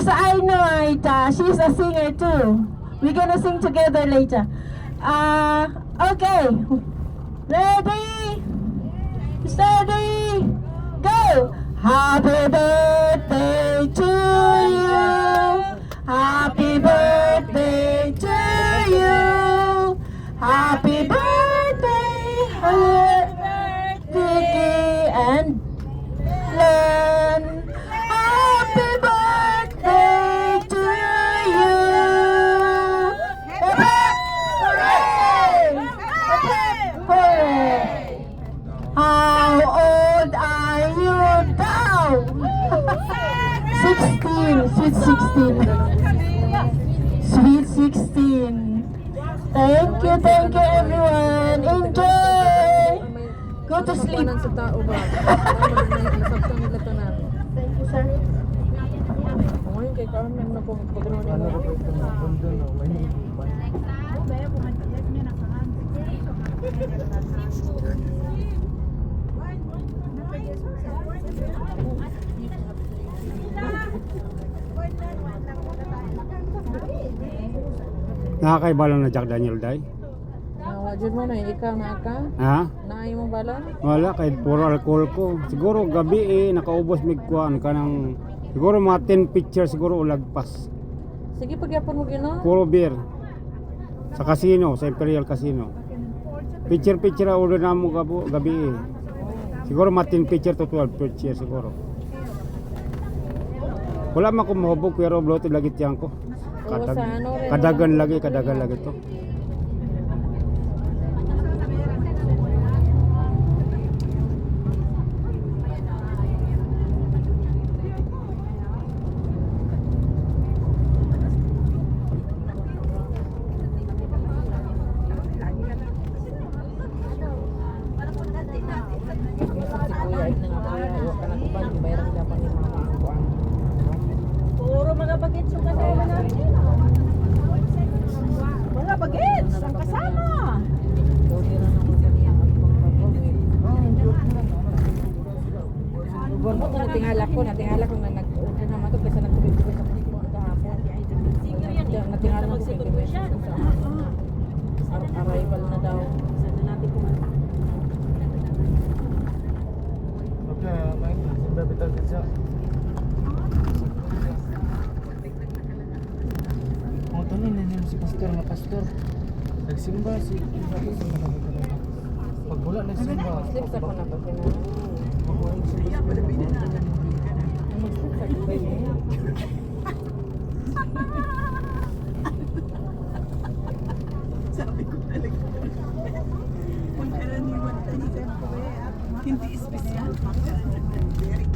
Because I know Aita, she's a singer too. We're gonna sing together later. Okay. Ready? Steady, go! Happy birthday to you. Happy birthday to you. Happy birthday, Vicky and Len. Happy birthday to you. Hooray! Hooray! How old are you now? 16, sweet 16. Sweet 16. Thank you everyone. Enjoy. Go to sleep. Sa tao ba? Thank you, sir. Ngayon kay Carmen na po pagkaroon niya. Nakakaibalon na Jack Daniel Day? Jud mo na ikaw na ka? Ha? Naay mo balon? Wala, kahit puro alcohol ko. Siguro gabi nakaubos migkuan ka ng siguro mga 10 pictures siguro ulagpas. Sige pagyapon mo gino. Puro beer. Sa casino, sa Imperial Casino. Picture order na mo gabi. Siguro mga 10 picture to 12 picture siguro. Wala man ko mahubog pero bloated lagi tiyan ko. Kadagan lagi to. Puro mga bagets yung kasama natin. Mga bagets ang kasama. Natingala ko na nag-order naman to kasi nagtubig-tubig sa mga kahapon. Natingala ko siya. Arrival na daw. Sana natin pumunta. Okay, may simbabitan siya. Mo to ni si pastor na pastor. Nagsimba si pag wala nagsimba. Slip sa ko na pag kinala. Sabi ko talaga. Kung karaniwan tayo sa hindi espesyal. Very